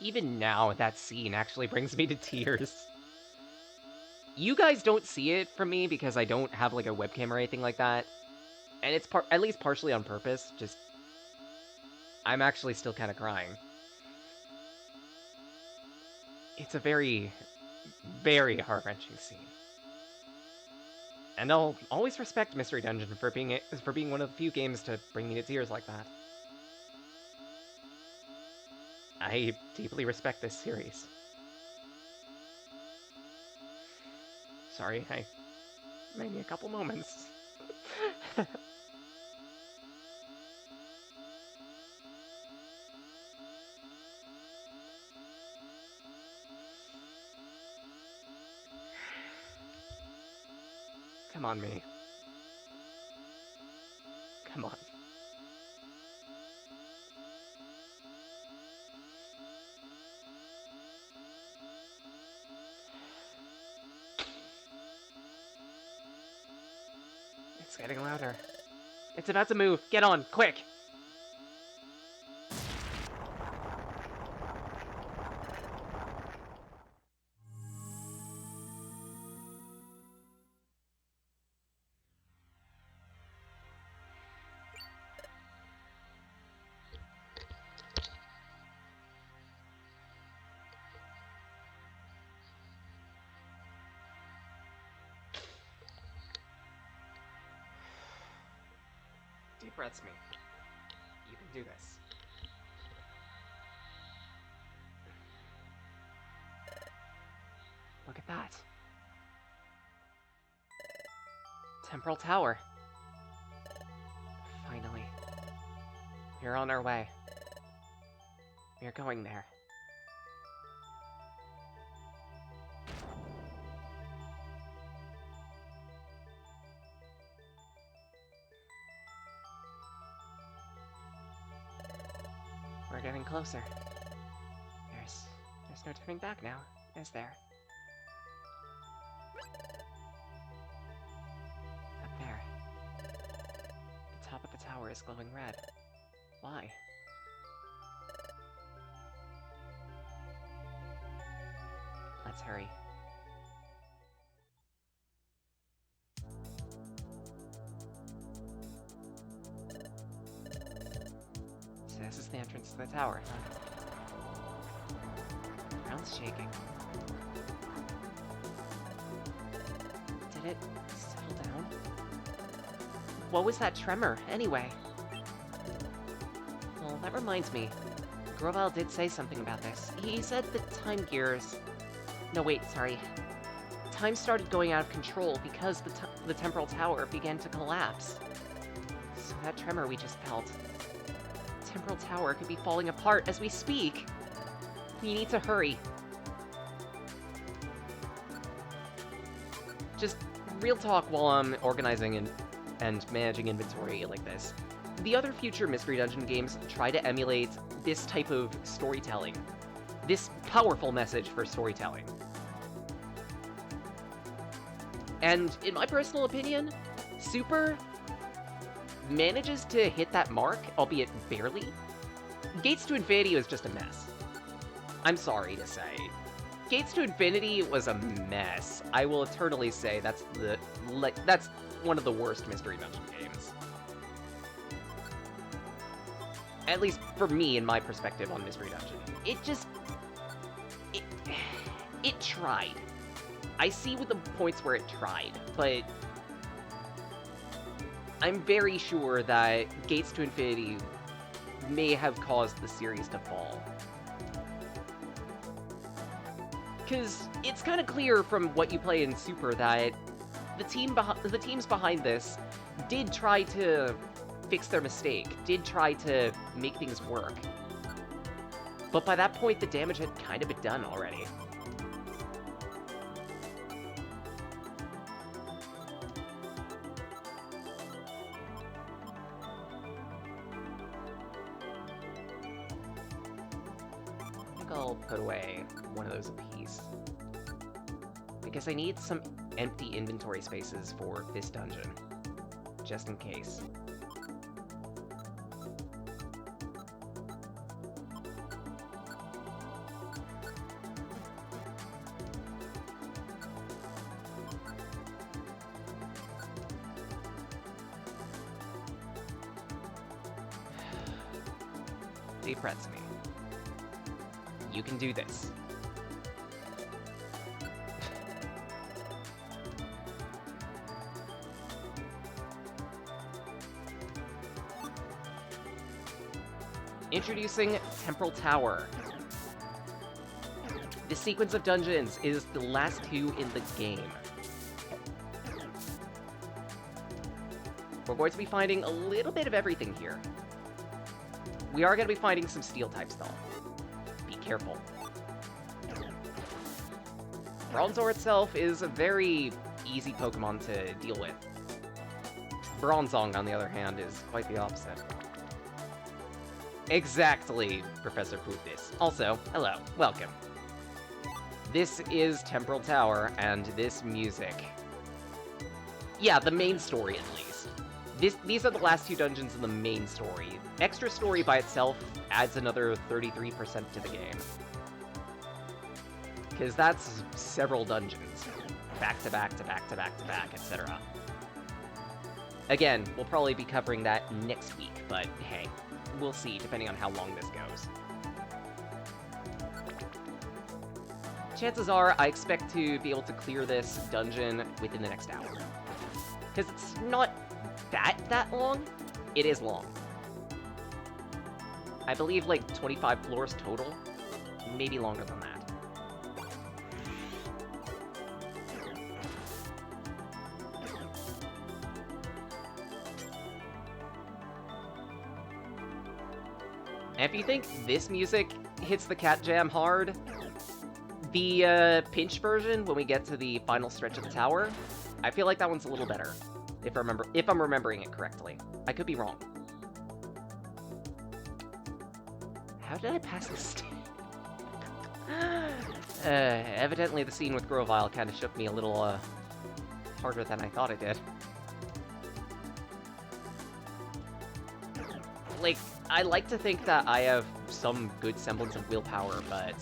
even now, that scene actually brings me to tears. You guys don't see it from me because I don't have, like, a webcam or anything like that. And it's at least partially on purpose, just... I'm actually still kind of crying. It's a very, very heart-wrenching scene. And I'll always respect Mystery Dungeon for being one of the few games to bring me to tears like that. I deeply respect this series. Sorry, I made me a couple moments. Come on, me. Come on. It's getting louder. It's about to move. Get on, quick! Deep breaths, me. You can do this. Look at that. Temporal Tower. Finally. We're on our way. We're going there. We're getting closer. There's no turning back now, is there? Up there. The top of the tower is glowing red. Why? Let's hurry. So this is the entrance to the tower, huh? The ground's shaking. Did it settle down? What was that tremor, anyway? Well, that reminds me. Groval did say something about this. He said that time gears... No, wait, sorry. Time started going out of control because the temporal tower began to collapse. So that tremor we just felt... Temporal tower could be falling apart as we speak. We need to hurry. Just real talk while I'm organizing and managing inventory like this. The other future Mystery Dungeon games try to emulate this type of storytelling. This powerful message for storytelling. And in my personal opinion, Super manages to hit that mark, albeit barely. Gates to Infinity was just a mess. I'm sorry to say. Gates to Infinity was a mess. I will eternally say that's one of the worst Mystery Dungeon games. At least for me, in my perspective on Mystery Dungeon. It tried. I see with the points where it tried, but I'm very sure that Gates to Infinity may have caused the series to fall. Because it's kind of clear from what you play in Super that the teams behind this did try to fix their mistake, did try to make things work. But by that point, the damage had kind of been done already. I'll put away one of those apiece. Because I need some empty inventory spaces for this dungeon. Just in case. Hey, Pretzme. You can do this. Introducing Temporal Tower. This sequence of dungeons is the last two in the game. We're going to be finding a little bit of everything here. We are going to be finding some steel types, though. Be careful. Bronzor itself is a very easy Pokemon to deal with. Bronzong, on the other hand, is quite the opposite. Exactly, Professor Pootis. Also, hello, welcome. This is Temporal Tower, and this music. Yeah, the main story, at least. These are the last two dungeons in the main story. Extra story by itself adds another 33% to the game. Because that's several dungeons. Back to back to back to back to back, etc. Again, we'll probably be covering that next week, but hey, we'll see, depending on how long this goes. Chances are, I expect to be able to clear this dungeon within the next hour. Because it's not that long. It is long. I believe like 25 floors total. Maybe longer than that. And if you think this music hits the cat jam hard, the pinch version, when we get to the final stretch of the tower, I feel like that one's a little better, if I'm remembering it correctly. I could be wrong. How did I pass this? Evidently the scene with Grovyle kind of shook me a little harder than I thought it did. Like, I like to think that I have some good semblance of willpower, but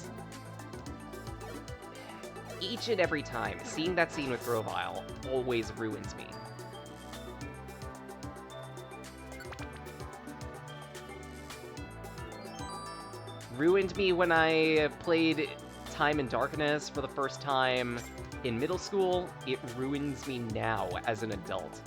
each and every time, seeing that scene with Grovyle always ruins me. Ruined me when I played Time in Darkness for the first time in middle school. It ruins me now as an adult.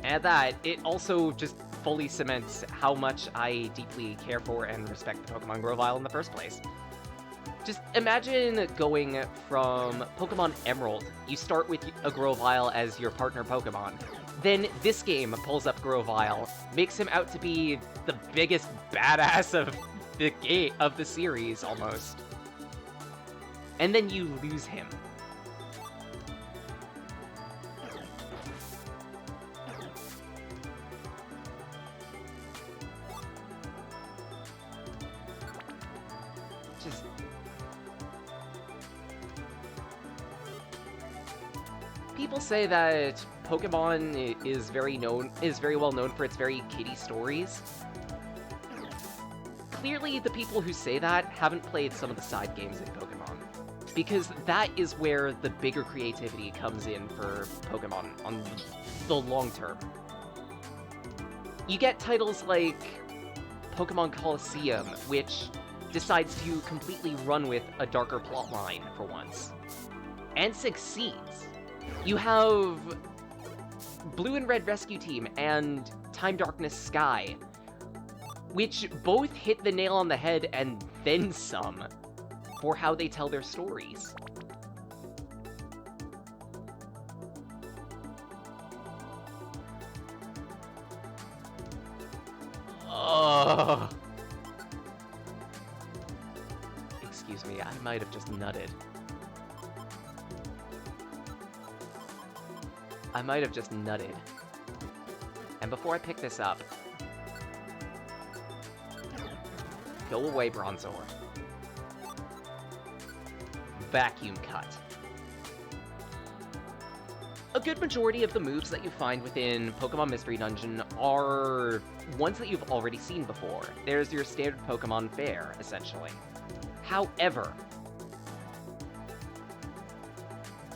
And that, it also just fully cements how much I deeply care for and respect the Pokemon Grovyle in the first place. Just imagine going from Pokemon Emerald. You start with a Grovyle as your partner Pokemon. Then this game pulls up Grovyle, makes him out to be the biggest badass of the series, almost. And then you lose him. People say that Pokemon is very well known for its very kiddie stories. Clearly, the people who say that haven't played some of the side games in Pokemon, because that is where the bigger creativity comes in for Pokemon on the long term. You get titles like Pokemon Colosseum, which decides to completely run with a darker plotline for once, and succeeds. You have Blue and Red Rescue Team and Time Darkness Sky, which both hit the nail on the head and then some for how they tell their stories. Oh. Excuse me, I might have just nutted. I might have just nutted. And before I pick this up... Go away, Bronzor. Vacuum Cut. A good majority of the moves that you find within Pokemon Mystery Dungeon are ones that you've already seen before. There's your standard Pokemon fare, essentially. However,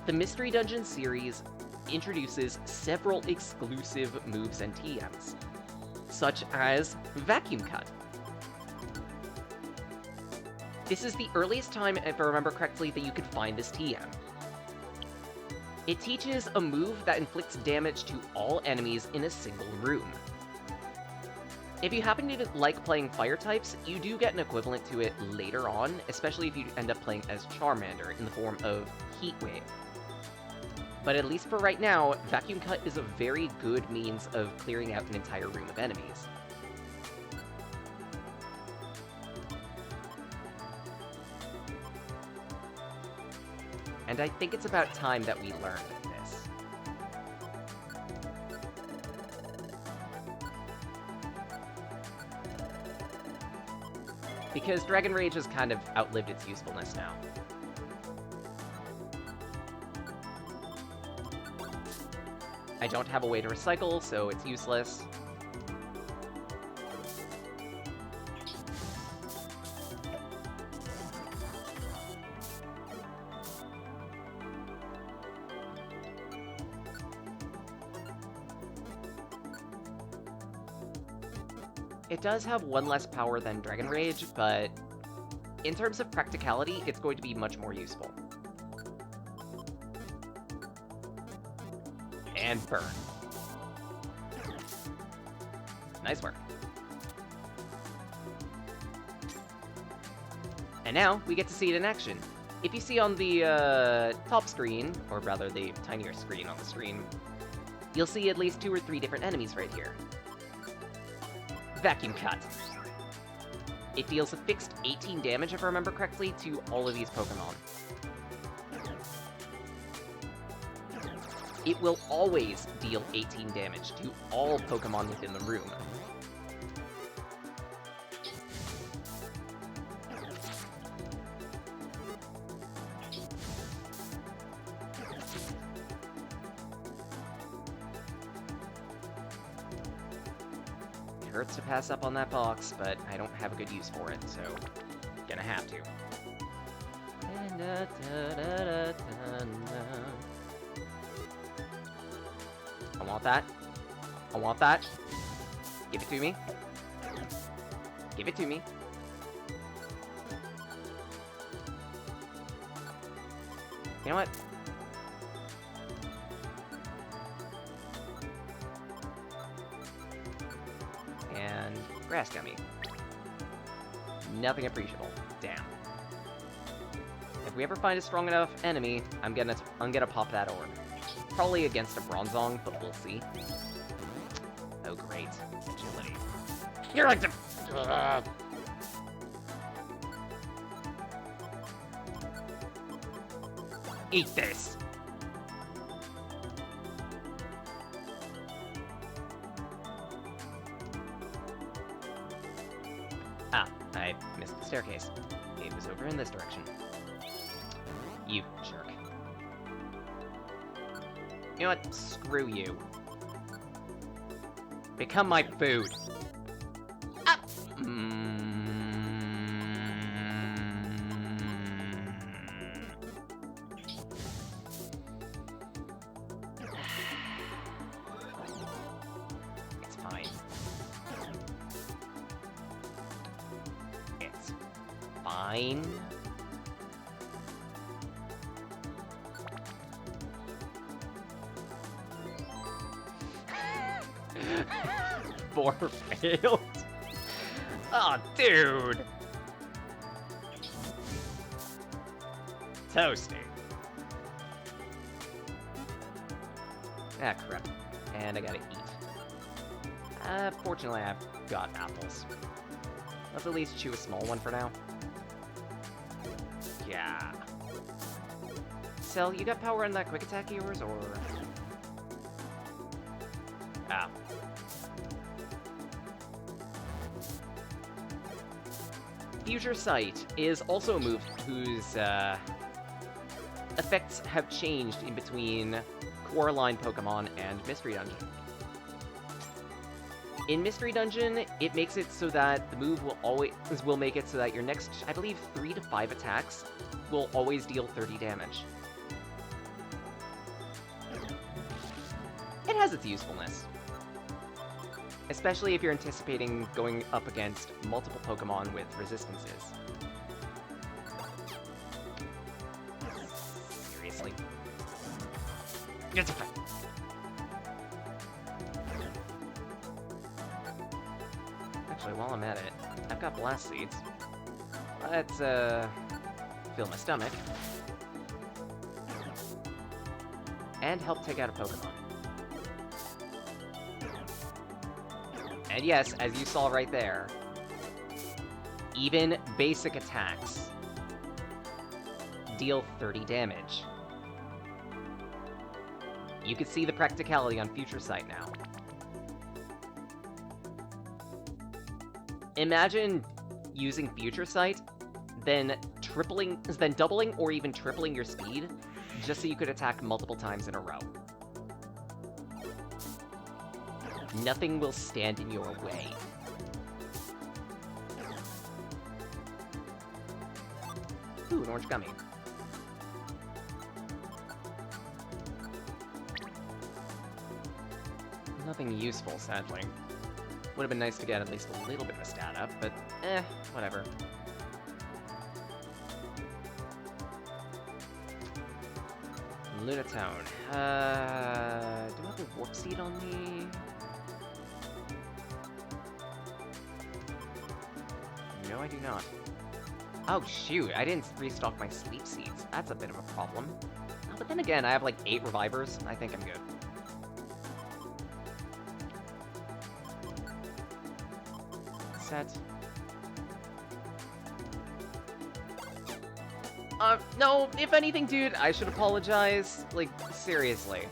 The Mystery Dungeon series introduces several exclusive moves and TMs, such as Vacuum Cut. This is the earliest time, if I remember correctly, that you could find this TM. It teaches a move that inflicts damage to all enemies in a single room. If you happen to like playing fire types, you do get an equivalent to it later on, especially if you end up playing as Charmander in the form of Heat Wave. But at least for right now, Vacuum Cut is a very good means of clearing out an entire room of enemies. And I think it's about time that we learned this. Because Dragon Rage has kind of outlived its usefulness now. I don't have a way to recycle, so it's useless. It does have one less power than Dragon Rage, but in terms of practicality, it's going to be much more useful. And burn. Nice work. And now, we get to see it in action. If you see on the top screen, or rather the tinier screen on the screen, you'll see at least 2 or 3 different enemies right here. Vacuum Cut. It deals a fixed 18 damage, if I remember correctly, to all of these Pokemon. It will always deal 18 damage to all Pokemon within the room. It hurts to pass up on that box, but I don't have a good use for it, so gonna have to. I want that. I want that. Give it to me. Give it to me. You know what? And grass gummy. Nothing appreciable. Damn. If we ever find a strong enough enemy, I'm gonna pop that orb. Probably against a Bronzong, but we'll see. Oh, great. Agility. You're like the... Eat this! Ah, I missed the staircase. It was over in this direction. You jerk. You know what? Screw you. Become my food. Ah! It's fine. It's fine. Four failed. Oh, dude. Toasty. Ah, crap. And I gotta eat. Fortunately, I've got apples. Let's at least chew a small one for now. Yeah. Cell, you got power on that quick attack of yours, or...? Ah. Future Sight is also a move whose effects have changed in between Coraline Pokemon and Mystery Dungeon. In Mystery Dungeon, it makes it so that the move will make it so that your next, I believe, 3 to 5 attacks will always deal 30 damage. it has its usefulness. Especially if you're anticipating going up against multiple Pokemon with resistances. Seriously. It's okay. Actually, while I'm at it, I've got Blast Seeds. Let's, fill my stomach. And help take out a Pokemon. And yes, as you saw right there, even basic attacks deal 30 damage. You can see the practicality on Future Sight now. Imagine using Future Sight, then doubling or even tripling your speed, just so you could attack multiple times in a row. Nothing will stand in your way. Ooh, an orange gummy. Nothing useful, sadly. Would have been nice to get at least a little bit of a stat up, but whatever. Lunatone. Do I have a Warp Seed on me? No, I do not. Oh, shoot, I didn't restock my Sleep Seeds. That's a bit of a problem. Oh, but then again, I have like 8 Revivers. I think I'm good. Set. No, if anything, dude, I should apologize. Like, seriously.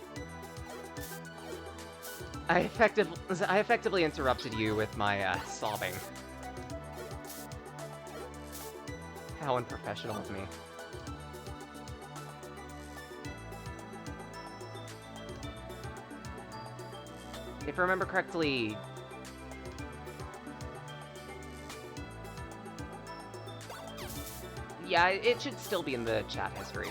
I effectively interrupted you with my, sobbing. How unprofessional of me. If I remember correctly... Yeah, it should still be in the chat history.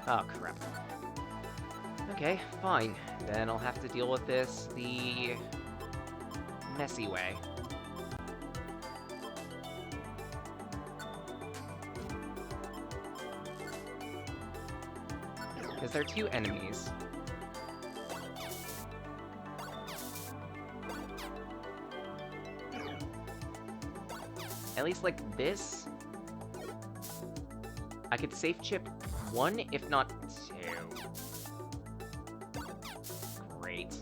Oh, crap. Okay, fine. Then I'll have to deal with this the messy way. Because they're 2 enemies. At least like this, I could safe chip 1, if not 2. Great.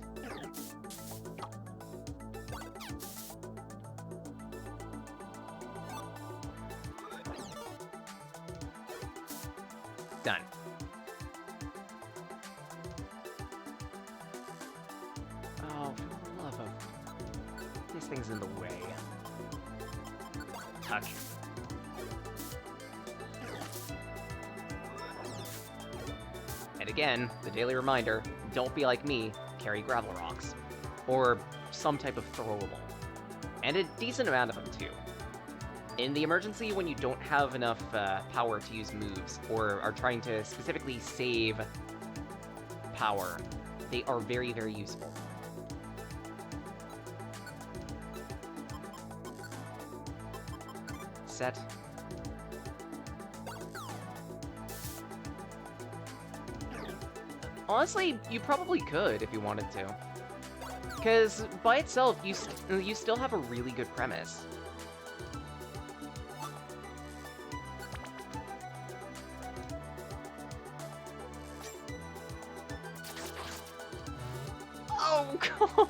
Done. Oh, for the love of... This thing's in the way. Touch. And again, the daily reminder, don't be like me, carry gravel rocks. Or some type of throwable. And a decent amount of them, too. In the emergency, when you don't have enough power to use moves, or are trying to specifically save power, they are very, very useful. Set. Honestly, you probably could if you wanted to. Because by itself, you still have a really good premise. Oh, God.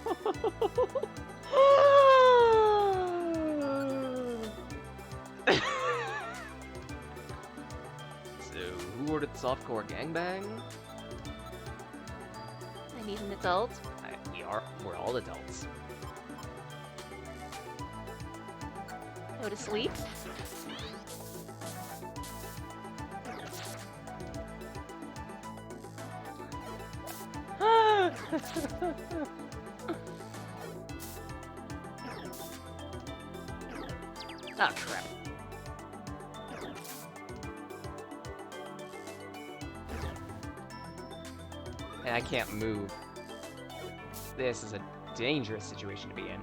So, who ordered the softcore gangbang? I need an adult. We're all adults. Go to sleep. Ah, crap. And I can't move. This is a dangerous situation to be in.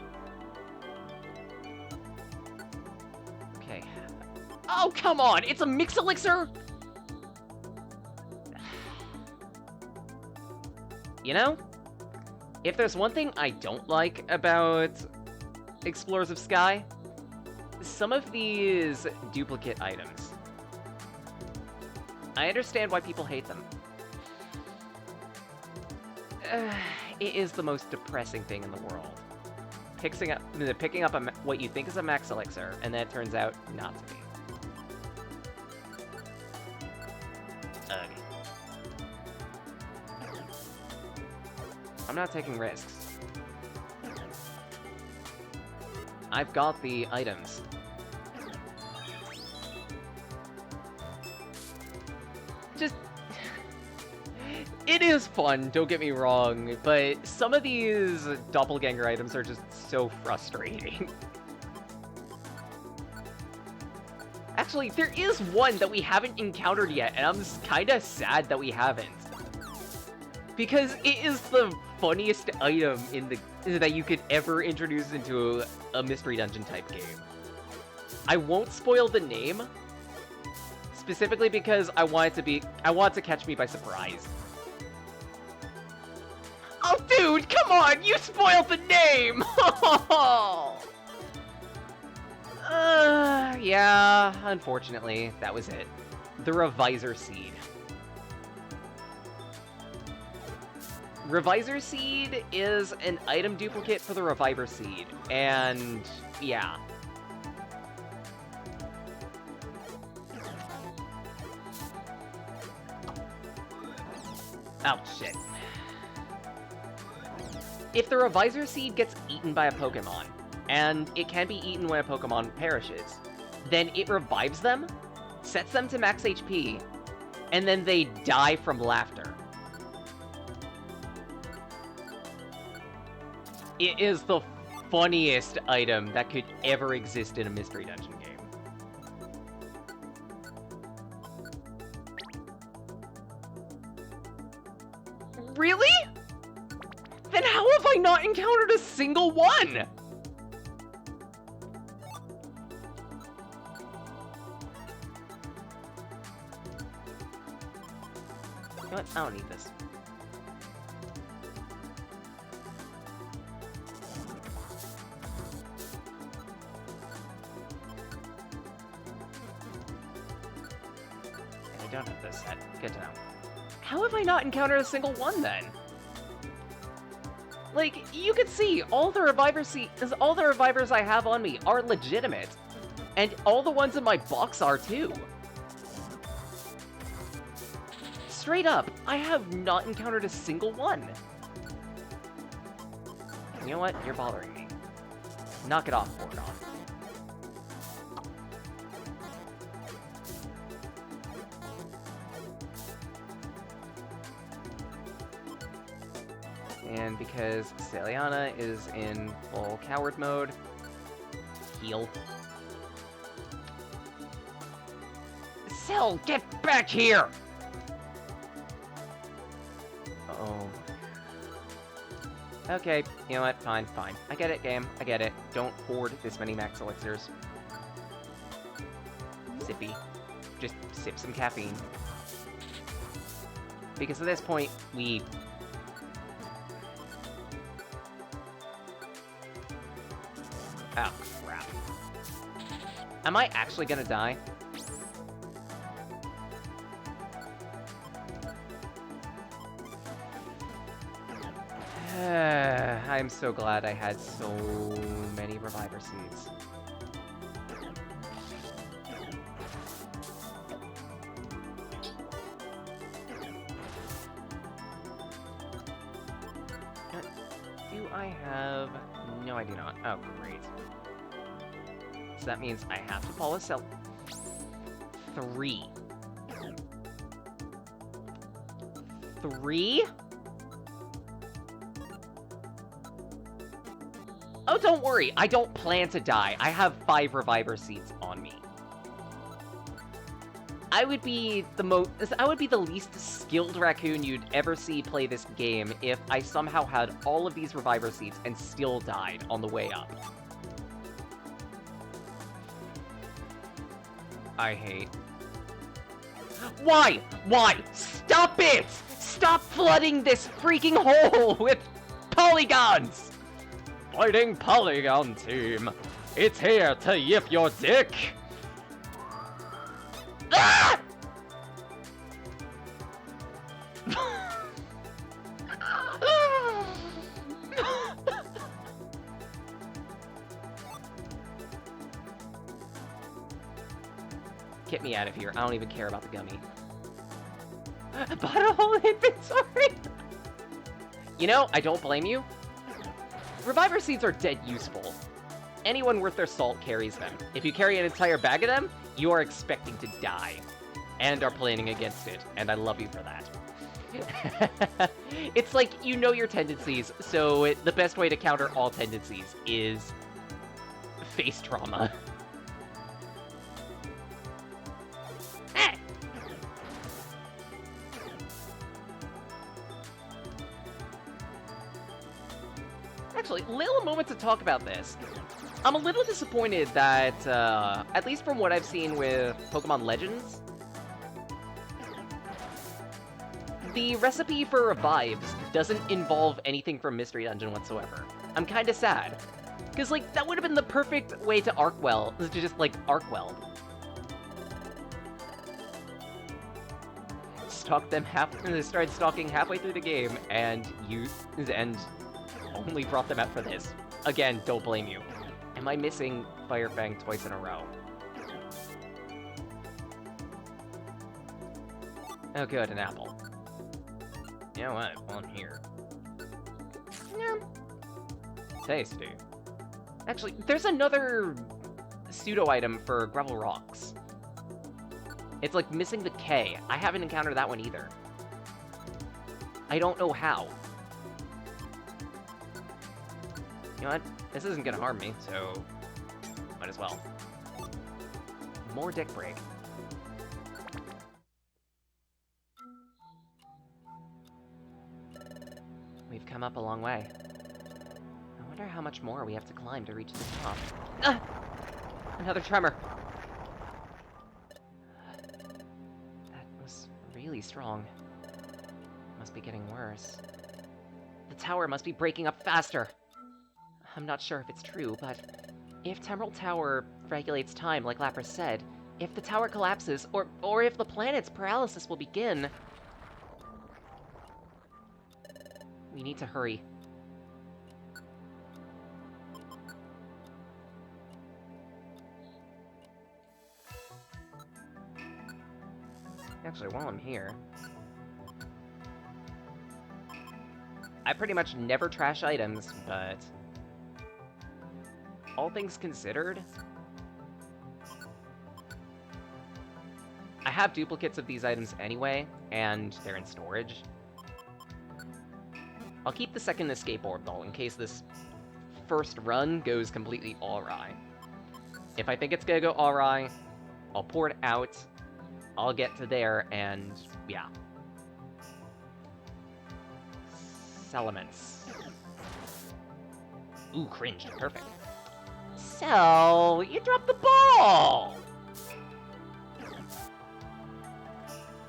Okay. Oh, come on! It's a mix elixir? You know, if there's one thing I don't like about Explorers of Sky, some of these duplicate items. I understand why people hate them. It is the most depressing thing in the world. Picking up what you think is a max elixir, and then it turns out not to be. Ugh. I'm not taking risks. I've got the items. Just... It is fun, don't get me wrong, but some of these doppelganger items are just so frustrating. Actually, there is one that we haven't encountered yet, and I'm kinda sad that we haven't. Because it is the funniest item that you could ever introduce into a mystery dungeon type game. I won't spoil the name, specifically because I want it to catch me by surprise. Oh, dude, come on! You spoiled the name! Yeah, unfortunately, that was it. The Revisor Seed. Revisor Seed is an item duplicate for the Reviver Seed, and yeah. Oh, shit. If the Revisor Seed gets eaten by a Pokemon, and it can be eaten when a Pokemon perishes, then it revives them, sets them to max HP, and then they die from laughter. It is the funniest item that could ever exist in a mystery dungeon game. Really? Then how have I not encountered a single one? You know what? I don't need this. I don't have this set. Good to know. How have I not encountered a single one, then? Like, you can see, all the revivers I have on me are legitimate. And all the ones in my box are, too. Straight up, I have not encountered a single one. You know what? You're bothering me. Knock it off, Porygon. And because Celiana is in full coward mode, heal. Cell, get back here! Oh. Okay, you know what? Fine, fine. I get it, game. I get it. Don't hoard this many max elixirs. Sippy. Just sip some caffeine. Because at this point, we... Oh, crap. Am I actually gonna die? I'm so glad I had so many Reviver Seeds. Do I have... No, I do not. Oh, great. So that means I have to follow cell 3. 3? Oh, don't worry. I don't plan to die. I have 5 Reviver Seeds on me. I would be the least skilled raccoon you'd ever see play this game if I somehow had all of these Reviver Seeds and still died on the way up. I hate... Why? Why? Stop it! Stop flooding this freaking hole with polygons! Fighting Polygon Team, it's here to yip your dick! Ah! Get me out of here. I don't even care about the gummy. Butthole inventory! You know, I don't blame you. Reviver Seeds are dead useful. Anyone worth their salt carries them. If you carry an entire bag of them, you are expecting to die. And are planning against it, and I love you for that. It's like, you know your tendencies, so the best way to counter all tendencies is face trauma. Actually, little moment to talk about this. I'm a little disappointed that, at least from what I've seen with Pokemon Legends, the recipe for revives doesn't involve anything from Mystery Dungeon whatsoever. I'm kinda sad. Because, like, that would have been the perfect way to arc weld, to just, like, arc weld. Started stalking halfway through the game, and only brought them out for this. Again, don't blame you. Am I missing Firefang twice in a row? Oh good, an apple. You know what, while I'm here. Yeah. Tasty. Actually, there's another pseudo-item for Gravel Rocks. It's like missing the K. I haven't encountered that one either. I don't know how. You know what? This isn't gonna harm me, so might as well. More dick break. We've come up a long way. I wonder how much more we have to climb to reach the top. Ah! Another tremor. That was really strong. Must be getting worse. The tower must be breaking up faster. I'm not sure if it's true, but if Temerald Tower regulates time, like Lapras said, if the tower collapses, or if the planet's paralysis will begin... We need to hurry. Actually, while I'm here... I pretty much never trash items, but... all things considered... I have duplicates of these items anyway, and they're in storage. I'll keep the second escape orb, though, in case this first run goes completely awry. If I think it's gonna go awry, I'll pour it out, I'll get to there, and yeah. Elements. Ooh, cringed. Perfect. So, you dropped the ball!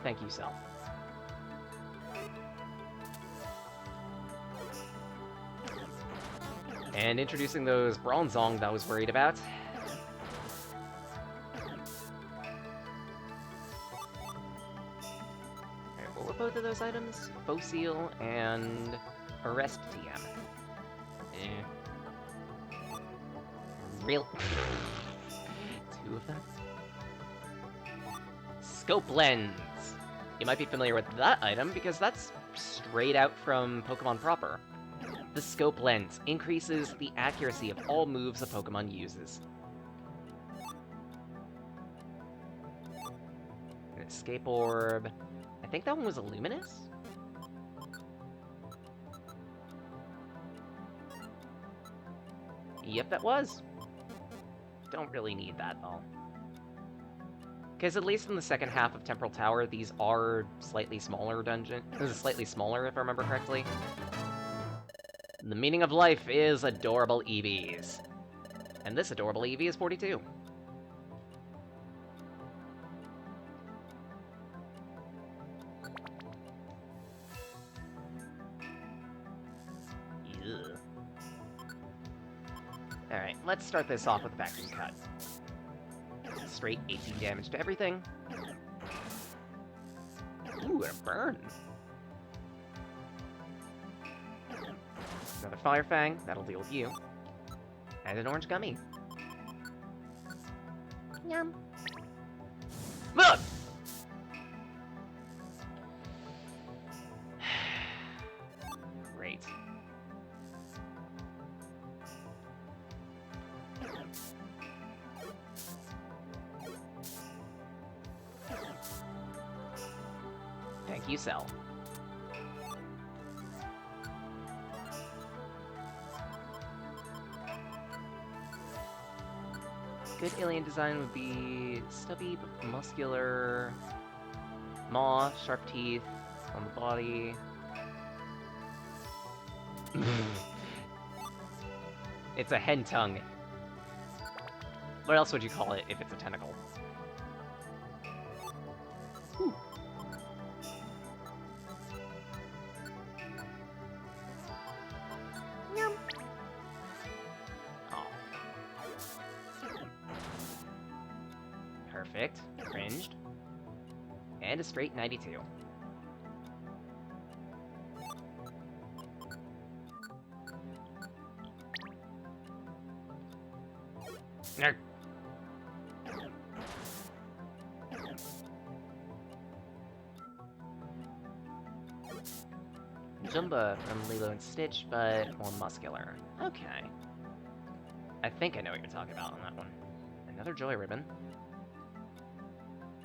Thank you, Cell. And introducing those Bronzong that I was worried about. Alright, what were both of those items? Fossil and Arrest TM. Real? Two of them? Scope Lens! You might be familiar with that item, because that's straight out from Pokemon proper. The Scope Lens increases the accuracy of all moves a Pokemon uses. An Escape Orb... I think that one was a Luminous? Yep, that was. Don't really need that, though. Because at least in the second half of Temporal Tower, these are slightly smaller dungeon. This is slightly smaller, if I remember correctly. The meaning of life is adorable EVs. And this adorable EV is 42. Ugh. Alright, let's start this off with a vacuum cut. Straight 18 damage to everything. Ooh, and a burn. Another Fire Fang, that'll deal with you. And an orange gummy. Yum. Look! Great. Thank you, Cell. Good alien design would be stubby but muscular, maw, sharp teeth on the body. It's a hen tongue. What else would you call it if it's a tentacle? Whew. Yum. Oh. Perfect. Cringed. And a straight 92. Nerd. Jumba from Lilo and Stitch, but more muscular. Okay. I think I know what you're talking about on that one. Another Joy Ribbon.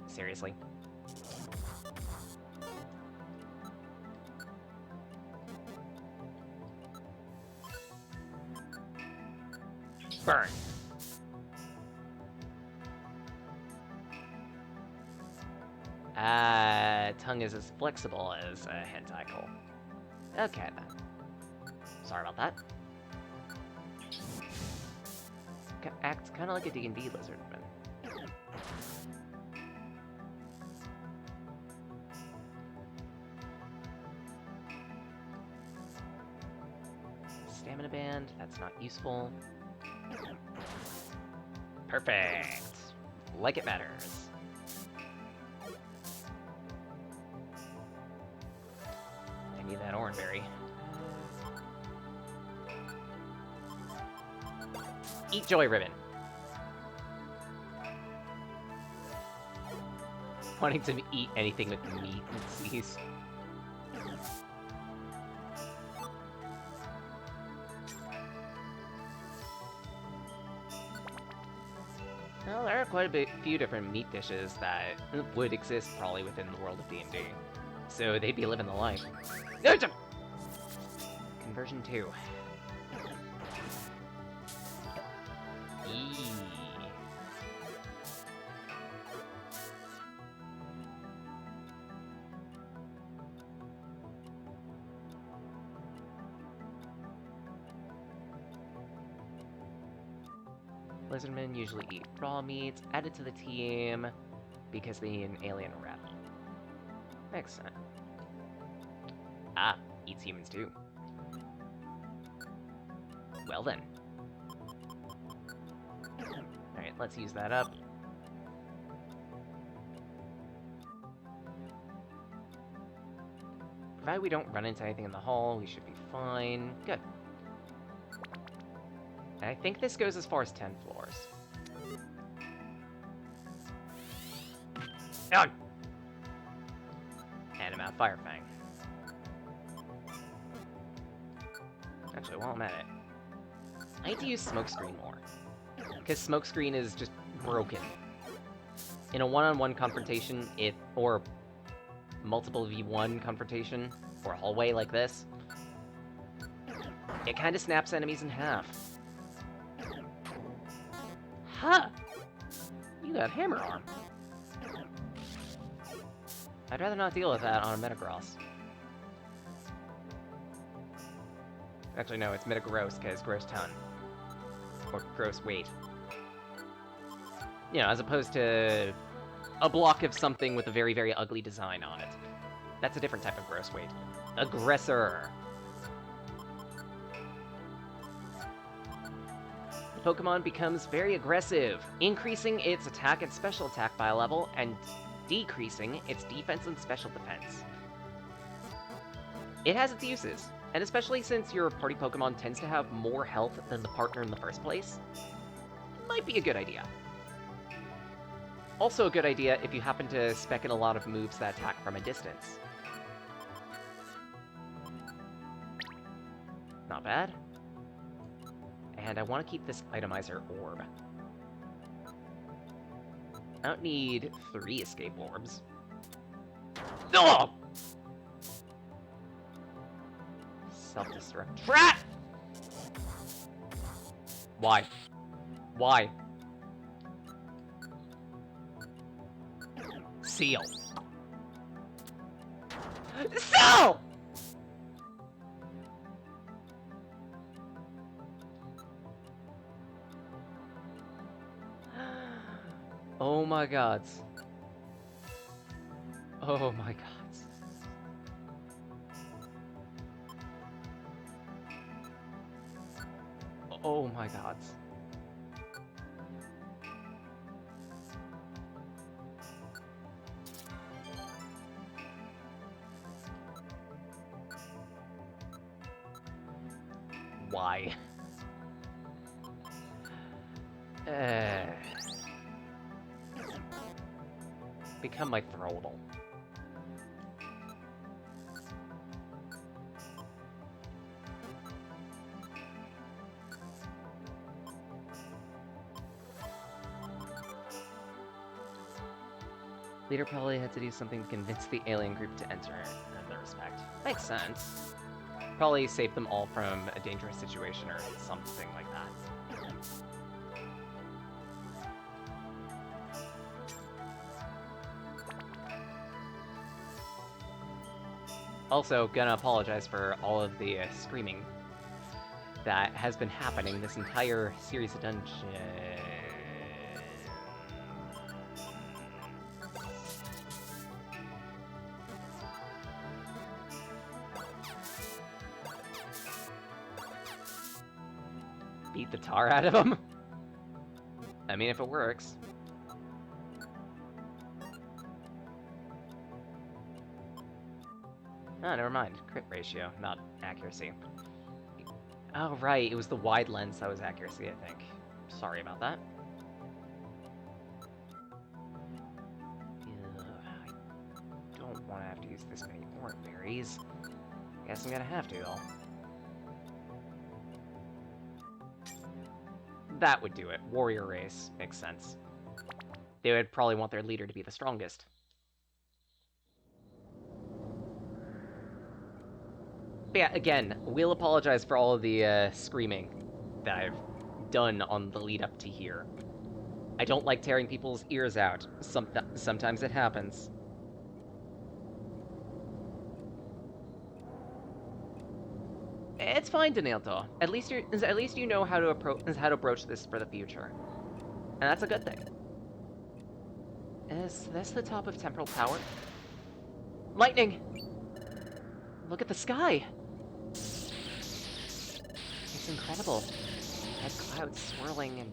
Seriously? Burn! Tongue is as flexible as a hentacle. Okay, then. Sorry about that. Acts kind of like a D&D lizard, man. Stamina band, that's not useful. Perfect! Like it matters. I need that oranberry. Eat Joy Ribbon. Wanting to eat anything with meat and cheese. Well, there are quite a few different meat dishes that would exist probably within the world of D&D. So they'd be living the life. Conversion 2. Eee. Lizardmen usually eat raw meats, added to the team because they need an alien rep. Makes sense. Ah, eats humans too. Well then. Alright, let's use that up. Provided we don't run into anything in the hall, we should be fine. Good. I think this goes as far as 10 floors. Ugh! And I'm out of Fire Fang. Actually, while I'm at it, I need to use Smokescreen more. Because Smokescreen is just broken. In a one-on-one confrontation, or multiple v1 confrontation, or a hallway like this, it kind of snaps enemies in half. Huh! You got hammer arm. I'd rather not deal with that on a Metagross. Actually, no, it's Metagross, because gross ton. Or gross weight. You know, as opposed to a block of something with a very, very ugly design on it. That's a different type of gross weight. Aggressor. The Pokemon becomes very aggressive, increasing its attack and special attack by a level, and decreasing its defense and special defense. It has its uses, and especially since your party Pokemon tends to have more health than the partner in the first place, it might be a good idea. Also a good idea if you happen to spec in a lot of moves that attack from a distance. Not bad. And I want to keep this Itemizer Orb. I don't need 3 Escape Orbs. No! Self-destruct. Trap! Why? Why? Seal. Seal! Oh my god. Oh my god. Oh my god. Why? Become my Throttle. Leader probably had to do something to convince the alien group to enter in their respect. Makes sense. Probably save them all from a dangerous situation or something like that. Also, gonna apologize for all of the screaming that has been happening this entire series of dungeons. Beat the tar out of him? I mean, if it works. Oh, never mind. Crit ratio, not accuracy. Oh, right. It was the wide lens that was accuracy, I think. Sorry about that. Ugh, I don't want to have to use this many orange berries. Guess I'm gonna have to, though. That would do it. Warrior race. Makes sense. They would probably want their leader to be the strongest. But yeah, again, we'll apologize for all of the screaming that I've done on the lead up to here. I don't like tearing people's ears out. Sometimes it happens. It's fine, Danielto. At least you know how to broach this for the future, and that's a good thing. Is this the top of Temporal Tower? Lightning! Look at the sky! It's incredible. Red clouds swirling and...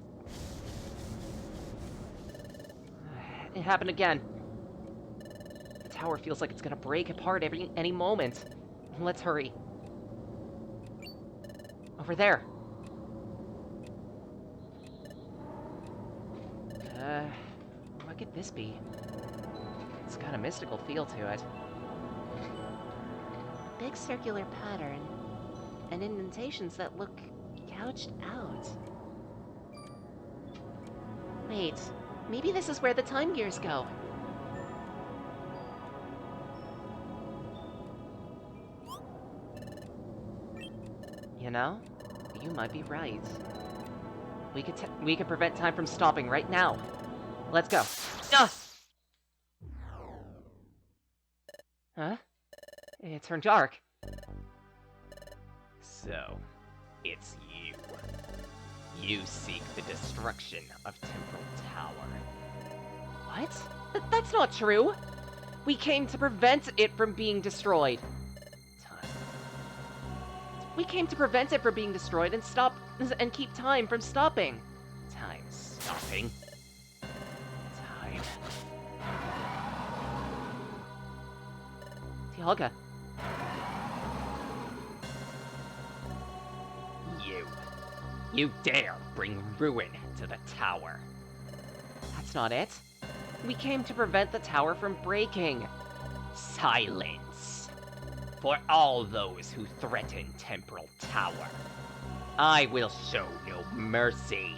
It happened again. The tower feels like it's gonna break apart any moment. Let's hurry. Over there. What could this be? It's got a mystical feel to it. Big circular pattern, and indentations that look gouged out. Wait, maybe this is where the time gears go. You know, you might be right. We could prevent time from stopping right now. Let's go. Ah! Huh? It turned dark. So, it's you. You seek the destruction of Temporal Tower. What? That's not true! We came to prevent it from being destroyed. Time. We came to prevent it from being destroyed and keep time from stopping. Time stopping. Time. Dialga. You dare bring ruin to the tower. That's not it. We came to prevent the tower from breaking. Silence. For all those who threaten Temporal Tower, I will show no mercy.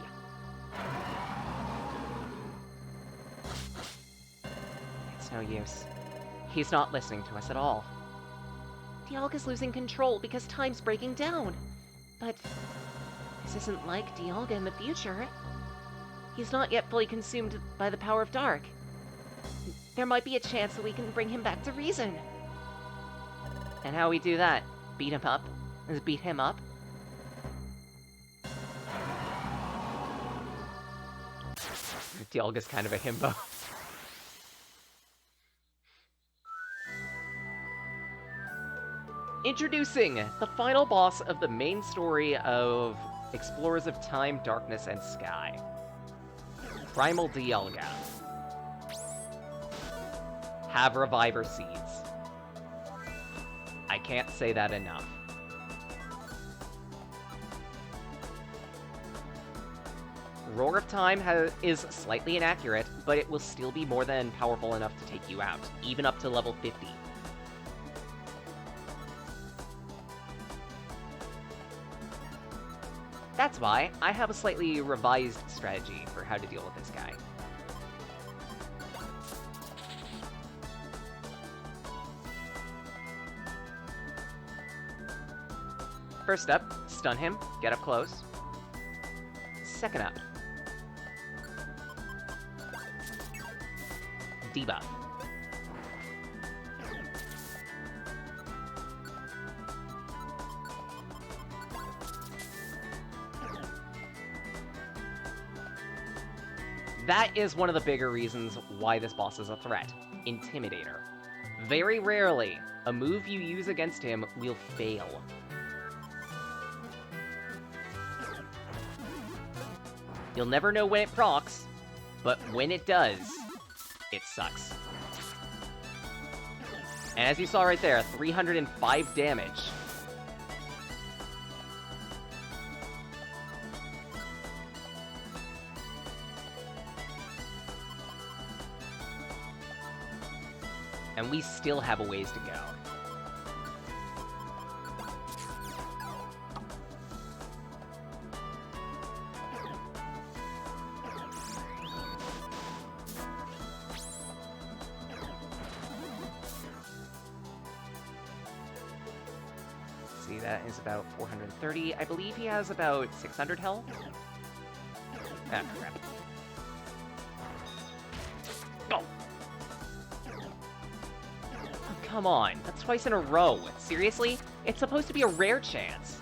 It's no use. He's not listening to us at all. Dialga's losing control because time's breaking down. But this isn't like Dialga in the future. He's not yet fully consumed by the power of dark. There might be a chance that we can bring him back to reason. And how we do that? Beat him up? Beat him up? Dialga's kind of a himbo. Introducing the final boss of the main story of Explorers of Time, Darkness, and Sky. Primal Dialga. Have Reviver Seeds. I can't say that enough. Roar of Time is slightly inaccurate, but it will still be more than powerful enough to take you out, even up to level 50. That's why I have a slightly revised strategy for how to deal with this guy. First up, stun him, get up close. Second up, debuff. That is one of the bigger reasons why this boss is a threat. Intimidator. Very rarely, a move you use against him will fail. You'll never know when it procs, but when it does, it sucks. And as you saw right there, 305 damage. And we still have a ways to go. See, that is about 430. I believe he has about 600 health. Ah, crap. Go! Come on, that's twice in a row. Seriously? It's supposed to be a rare chance.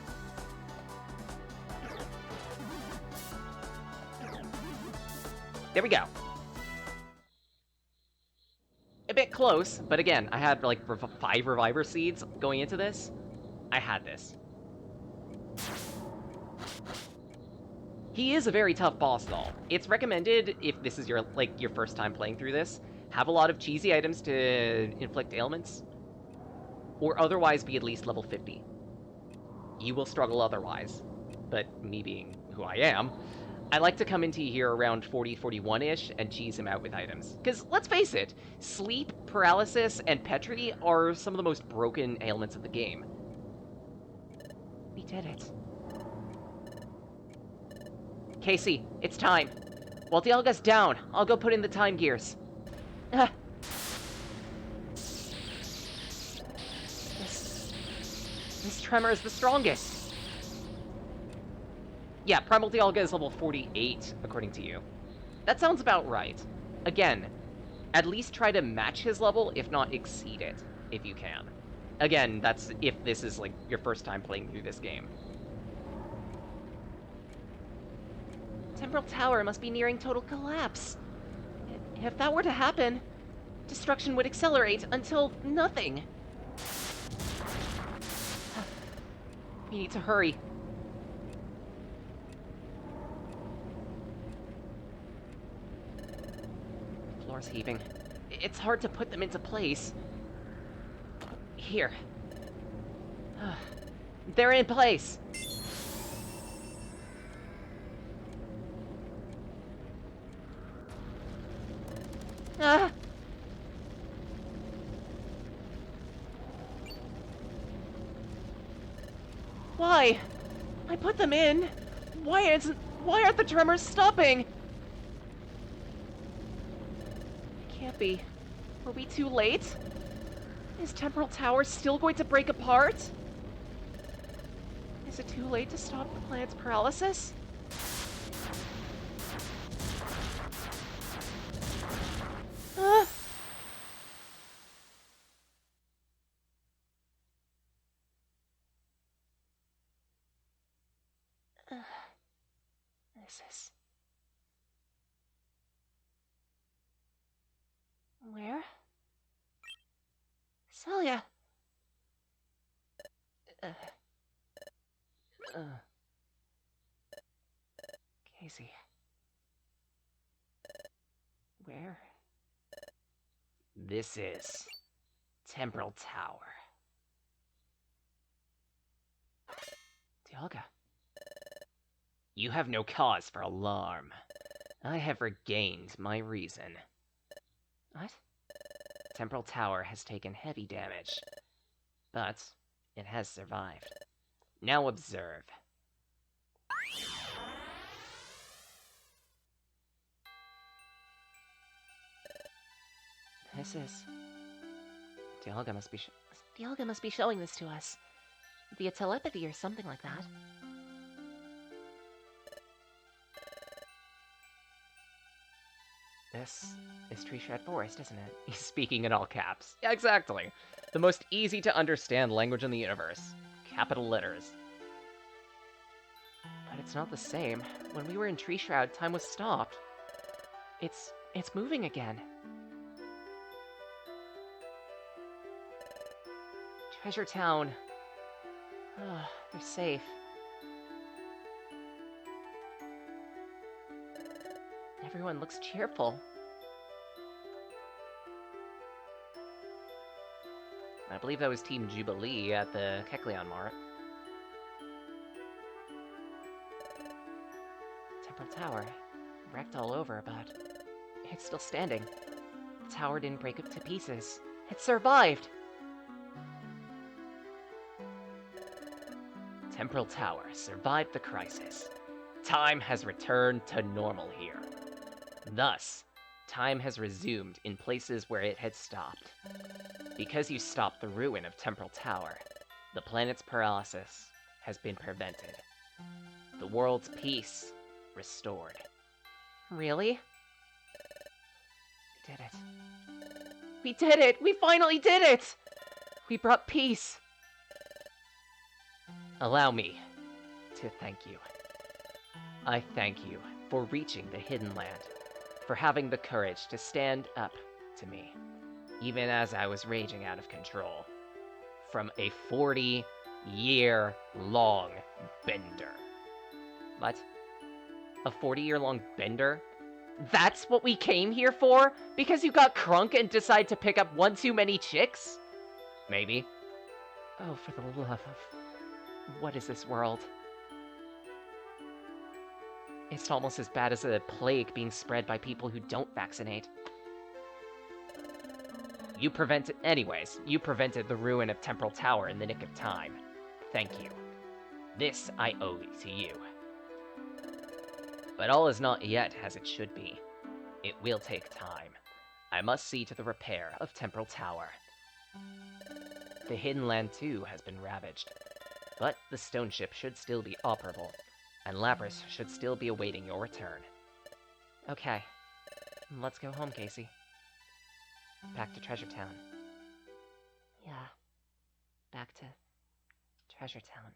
There we go. A bit close, but again, I had like 5 Reviver Seeds going into this. I had this. He is a very tough boss, though. It's recommended, if this is your first time playing through this, have a lot of cheesy items to inflict ailments, or otherwise be at least level 50. You will struggle otherwise, but me being who I am, I like to come into here around 40, 41-ish and cheese him out with items. Because, let's face it, sleep, paralysis, and petri are some of the most broken ailments of the game. We did it. Casey, it's time. While Dialga's down, I'll go put in the time gears. This tremor is the strongest. Yeah, Primal Dialga is level 48, according to you. That sounds about right. Again, at least try to match his level, if not exceed it, if you can. Again, that's if this is, like, your first time playing through this game. Temporal Tower must be nearing total collapse. If that were to happen, destruction would accelerate until nothing. We need to hurry. The floor's heaving. It's hard to put them into place. Here. They're in place. Ah! Why? I put them in. Why aren't the tremors stopping? It can't be. Are we too late? Is Temporal Tower still going to break apart? Is it too late to stop the planet's paralysis? This is... Where? Celia! Casey. Where? This is... Temporal Tower. Dialga. You have no cause for alarm. I have regained my reason. What? Temporal Tower has taken heavy damage, but it has survived. Now observe. This is... Dialga must be showing this to us. Via telepathy or something like that. This is Tree Shred Forest, isn't it? He's speaking in all caps. Yeah, exactly. The most easy to understand language in the universe. Capital letters. But it's not the same. When we were in Tree Shroud, time was stopped. It's moving again. Treasure Town. Oh, they're safe. Everyone looks cheerful. I believe that was Team Jubilee at the Kecleon Mart. Temporal Tower. Wrecked all over, but it's still standing. The tower didn't break up to pieces. It survived! Temporal Tower survived the crisis. Time has returned to normal here. Thus, time has resumed in places where it had stopped. Because you stopped the ruin of Temporal Tower, the planet's paralysis has been prevented. The world's peace restored. Really? We did it. We did it! We finally did it! We brought peace. Allow me to thank you. I thank you for reaching the Hidden Land, for having the courage to stand up to me, even as I was raging out of control, from a 40-year-long bender. What? A 40-year-long bender? That's what we came here for? Because you got crunk and decided to pick up one too many chicks? Maybe. Oh, for the love of... What is this world? It's almost as bad as a plague being spread by people who don't vaccinate. You prevented the ruin of Temporal Tower in the nick of time. Thank you. This I owe to you. But all is not yet as it should be. It will take time. I must see to the repair of Temporal Tower. The Hidden Land too has been ravaged, but the stone ship should still be operable. and Lapras should still be awaiting your return. Okay, let's go home, Casey. Back to Treasure Town. Yeah, back to Treasure Town.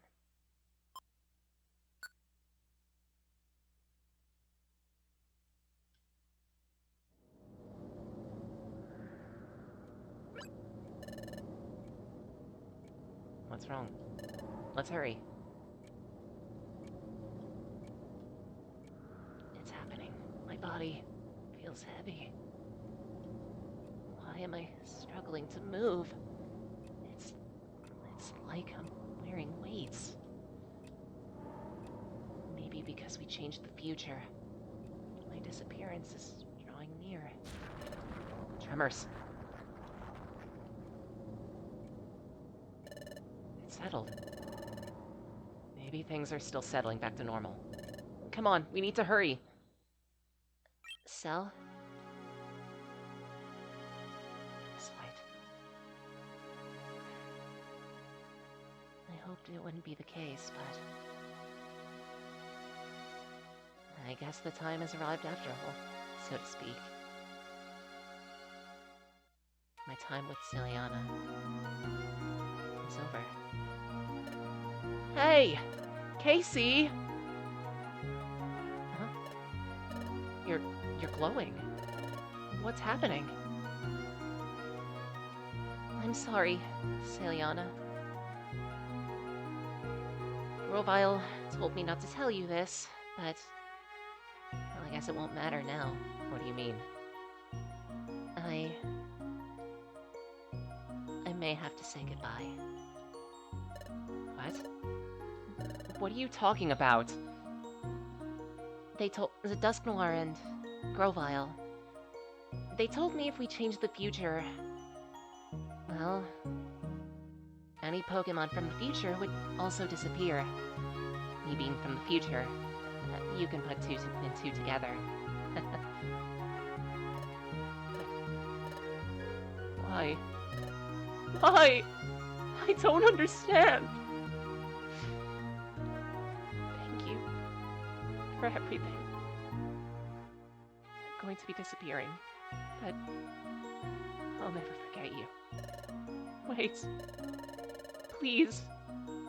What's wrong? Let's hurry. It's happening. My body feels heavy. Why am I struggling to move? It's like I'm wearing weights. Maybe because we changed the future. My disappearance is drawing near. Tremors. It's settled. Maybe things are still settling back to normal. Come on, we need to hurry. Cell? Slight. I hoped it wouldn't be the case, but I guess the time has arrived after all, so to speak. My time with Celiana is over. Hey! Casey! Huh? You're glowing. What's happening? I'm sorry, Celiana. Grovile told me not to tell you this, but well, I guess it won't matter now. What do you mean? I may have to say goodbye. What? What are you talking about? They told the Dusk Noir and Grovile. They told me if we changed the future, well, any Pokemon from the future would also disappear. Me being from the future, you can put two and two together. Why? Why? I don't understand. Thank you for everything. I'm going to be disappearing, but I'll never forget you. Wait. Please.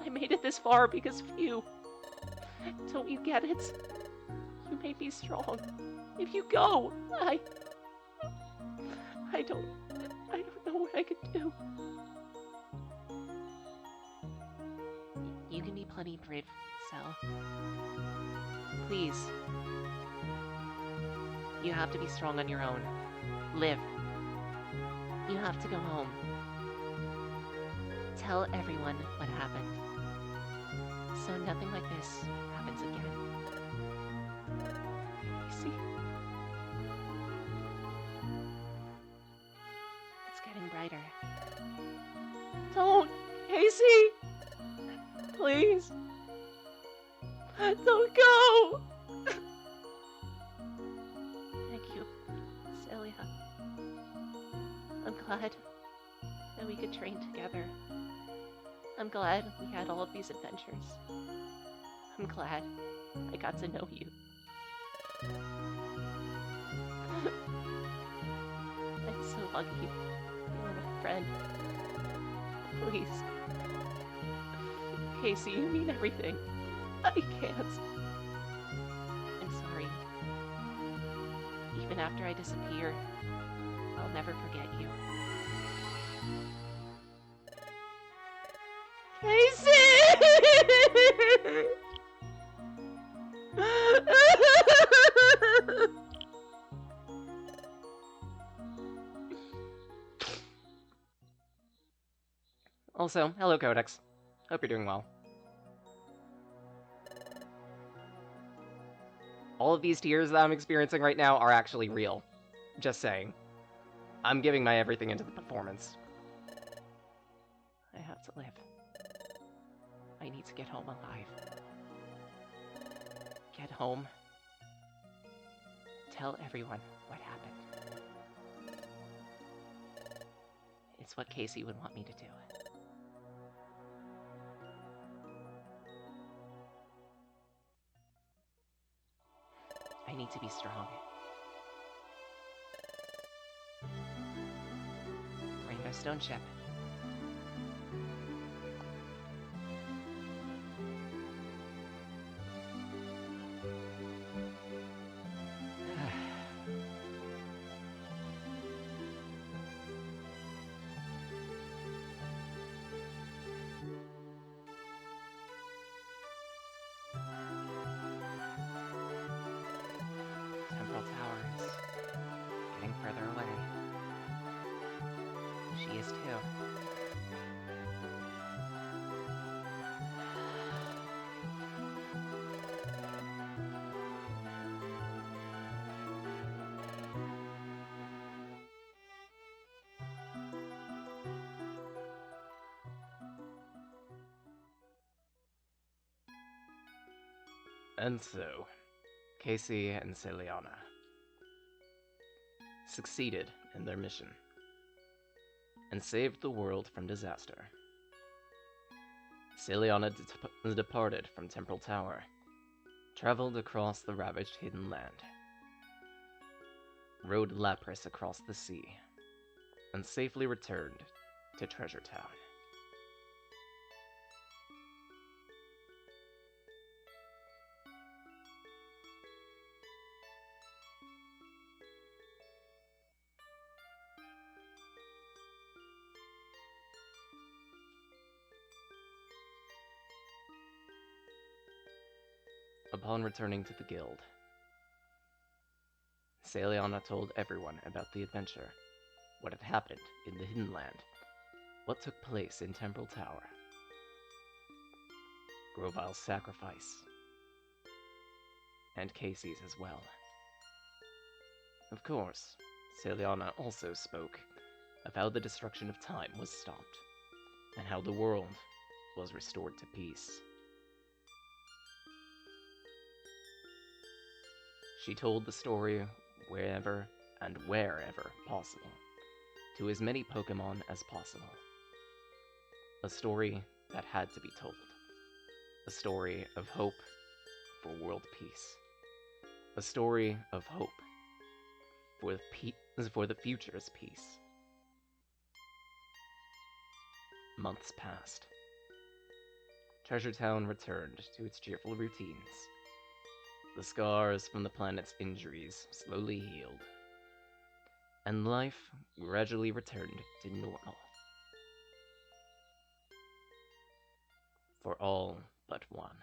I made it this far because of you. Don't you get it? You made me strong. If you go, I don't know what I could do. You can be plenty brave, Cell. Please. You have to be strong on your own. Live. You have to go home. Tell everyone what happened, so nothing like this happens again. See? It's getting brighter. Don't! Casey! Please! Don't go! Thank you, Celia. I'm glad that we could train together. I'm glad we had all of these adventures. I'm glad I got to know you. I'm so lucky you have a friend. Please. Casey, you mean everything. I can't. I'm sorry. Even after I disappear, I'll never forget you. Casey! Also, hello Codex. Hope you're doing well. All of these tears that I'm experiencing right now are actually real. Just saying. I'm giving my everything into the performance. I have to live. I need to get home alive. Get home. Tell everyone what happened. It's what Casey would want me to do. I need to be strong. Rainbow Stone Ship. Temporal Tower is getting further away. She is too. And so, Casey and Celiana succeeded in their mission and saved the world from disaster. Celiana departed from Temporal Tower, traveled across the ravaged Hidden Land, rode Lapras across the sea, and safely returned to Treasure Town. Upon returning to the guild, Celiana told everyone about the adventure, what had happened in the Hidden Land, what took place in Temporal Tower, Grovil's sacrifice, and Casey's as well. Of course, Celiana also spoke of how the destruction of time was stopped, and how the world was restored to peace. She told the story wherever and wherever possible, to as many Pokemon as possible. A story that had to be told. A story of hope for world peace. A story of hope for the future's peace. Months passed. Treasure Town returned to its cheerful routines. The scars from the planet's injuries slowly healed, and life gradually returned to normal. For all but one.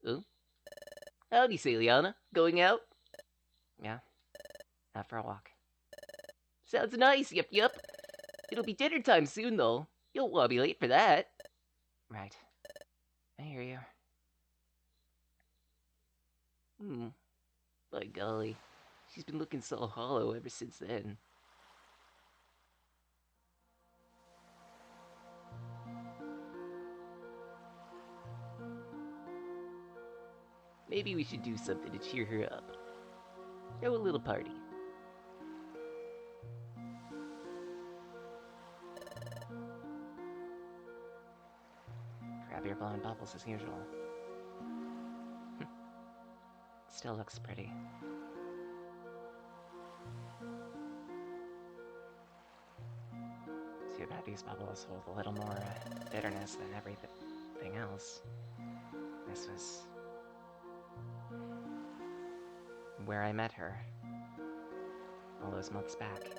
Oh? Howdy, Celiana. Going out? Yeah, out for a walk. Sounds nice, yep. It'll be dinner time soon, though. You don't want to be late for that. Right. I hear you. By golly. She's been looking so hollow ever since then. Maybe we should do something to cheer her up. Throw a little party. Grab your blowing bubbles as usual. Still looks pretty. Too bad these bubbles hold a little more bitterness than everything else. This was where I met her all those months back.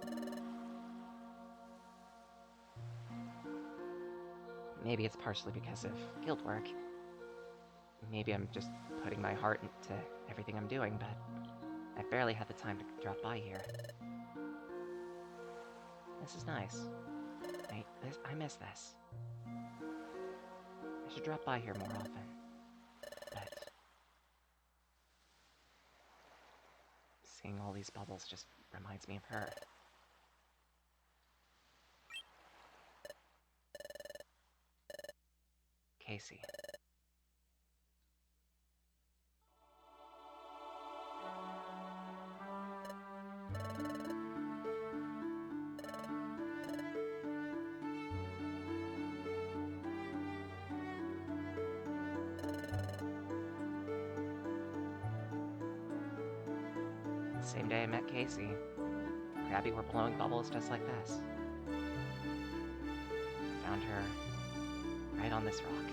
Maybe it's partially because of guild work. Maybe I'm just putting my heart into everything I'm doing, but I barely had the time to drop by here. This is nice. I miss this. I should drop by here more often. But seeing all these bubbles just reminds me of her. Casey. Same day I met Casey. Krabby were blowing bubbles just like this. I found her right on this rock.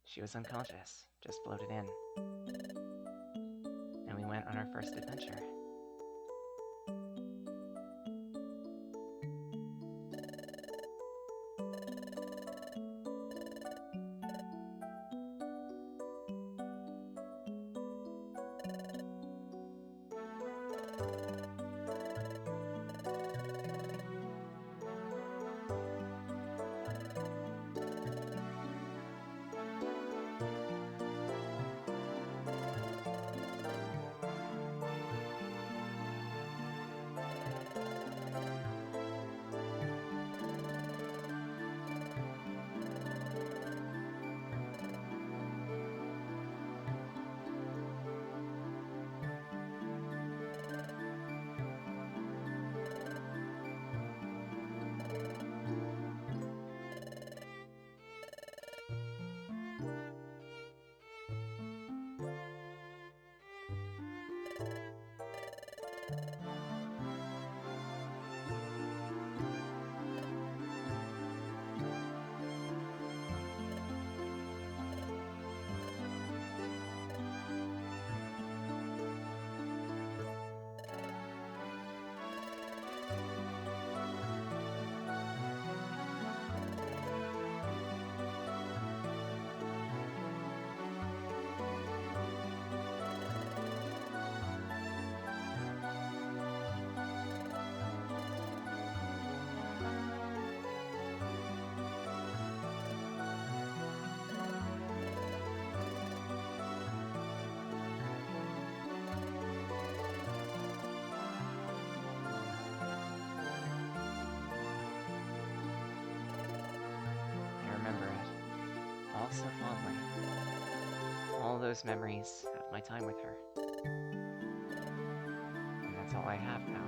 She was unconscious, just floated in. And we went on our first adventure. So fondly. All those memories of my time with her. And that's all I have now.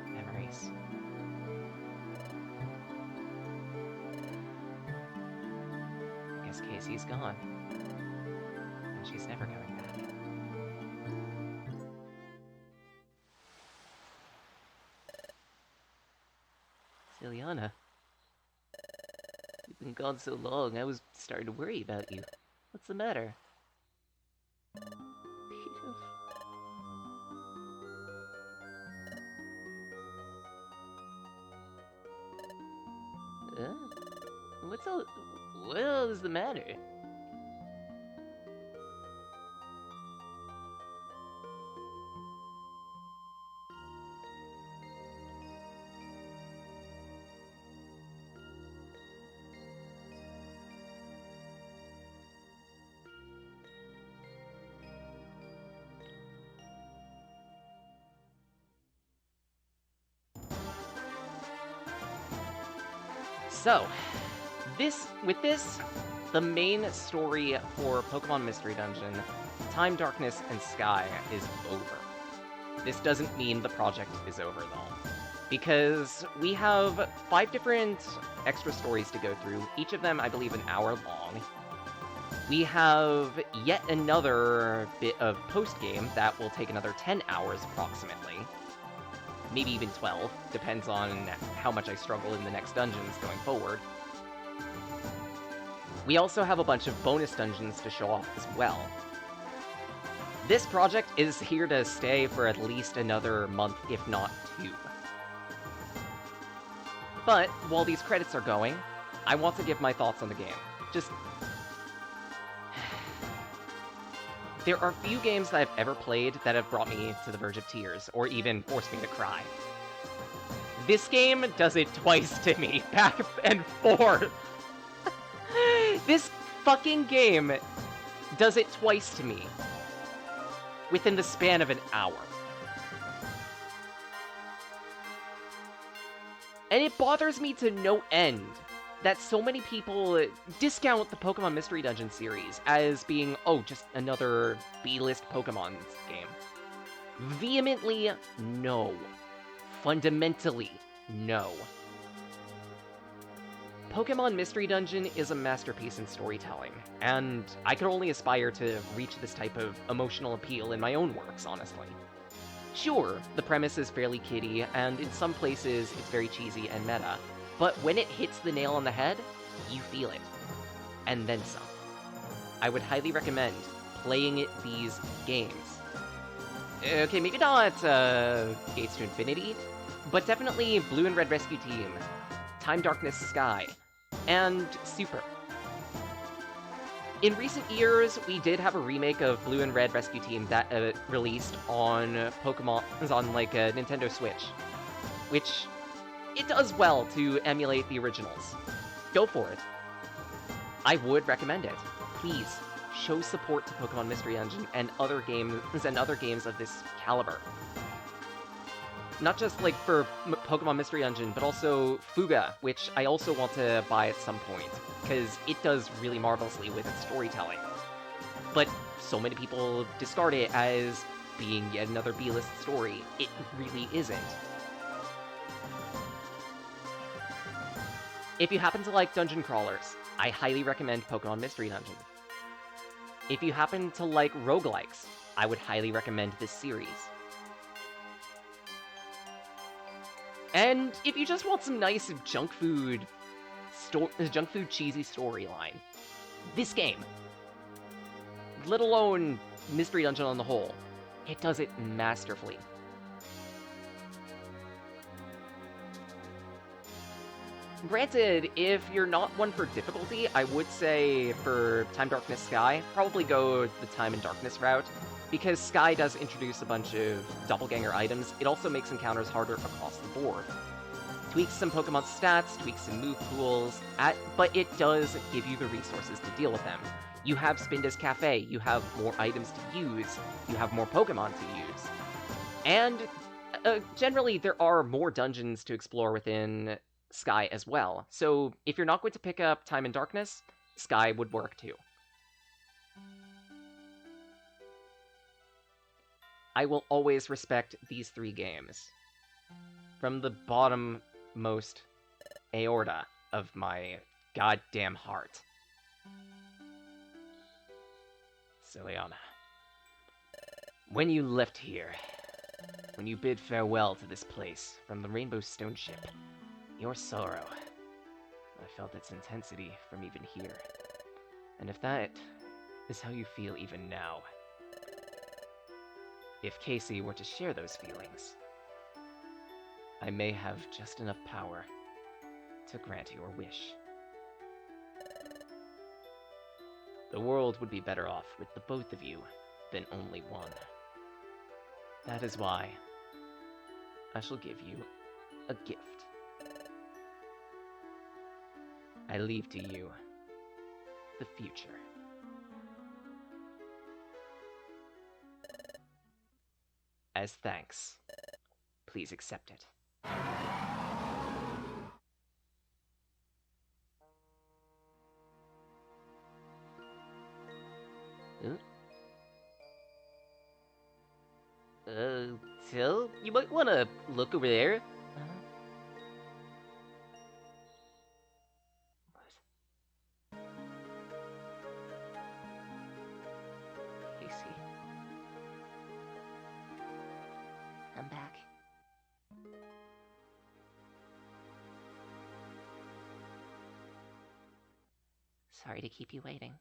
Memories. I guess Casey's gone. And she's never coming back. Celiana. You've been gone so long, I was starting to worry about you. What's the matter? What else is the matter? So, with this, the main story for Pokemon Mystery Dungeon, Time, Darkness, and Sky is over. This doesn't mean the project is over, though, because we have 5 different extra stories to go through, each of them, I believe, an hour long. We have yet another bit of post-game that will take another 10 hours, approximately. Maybe even 12, depends on how much I struggle in the next dungeons going forward. We also have a bunch of bonus dungeons to show off as well. This project is here to stay for at least another month, if not 2. But, while these credits are going, I want to give my thoughts on the game. Just... There are few games that I've ever played that have brought me to the verge of tears, or even forced me to cry. This game does it twice to me, back and forth. This fucking game does it twice to me, within the span of an hour. And it bothers me to no end that so many people discount the Pokemon Mystery Dungeon series as being, oh, just another B-list Pokemon game. Vehemently, no. Fundamentally, no. Pokemon Mystery Dungeon is a masterpiece in storytelling, and I could only aspire to reach this type of emotional appeal in my own works, honestly. Sure, the premise is fairly kiddie, and in some places it's very cheesy and meta, but when it hits the nail on the head, you feel it. And then some. I would highly recommend playing these games. Okay, maybe not Gates to Infinity, but definitely Blue and Red Rescue Team, Time Darkness Sky, and Super. In recent years, we did have a remake of Blue and Red Rescue Team that released on Pokemon, on like a Nintendo Switch, which it does well to emulate the originals. Go for it. I would recommend it. Please show support to Pokemon Mystery Dungeon and other games of this caliber. Not just like for Pokemon Mystery Dungeon, but also Fuga, which I also want to buy at some point, because it does really marvelously with its storytelling. But so many people discard it as being yet another B-list story. It really isn't. If you happen to like dungeon crawlers, I highly recommend Pokemon Mystery Dungeon. If you happen to like roguelikes, I would highly recommend this series. And if you just want some nice junk food cheesy storyline, this game, let alone Mystery Dungeon on the whole, it does it masterfully. Granted, if you're not one for difficulty, I would say for Time Darkness Sky, probably go the Time and Darkness route, because Sky does introduce a bunch of doppelganger items. It also makes encounters harder across the board. Tweaks some Pokemon stats, tweaks some move pools, but it does give you the resources to deal with them. You have Spinda's Cafe, you have more items to use, you have more Pokemon to use. And generally, there are more dungeons to explore within Sky as well. So if you're not going to pick up Time and Darkness, Sky would work too. I will always respect these three games. From the bottommost aorta of my goddamn heart. Celiana, when you left here, when you bid farewell to this place from the Rainbow Stone Ship, your sorrow, I felt its intensity from even here. And if that is how you feel even now, if Casey were to share those feelings, I may have just enough power to grant your wish. The world would be better off with the both of you than only one. That is why I shall give you a gift. I leave to you the future. As thanks, please accept it. Till? You might want to look over there. What? Casey. I'm back. Sorry to keep you waiting.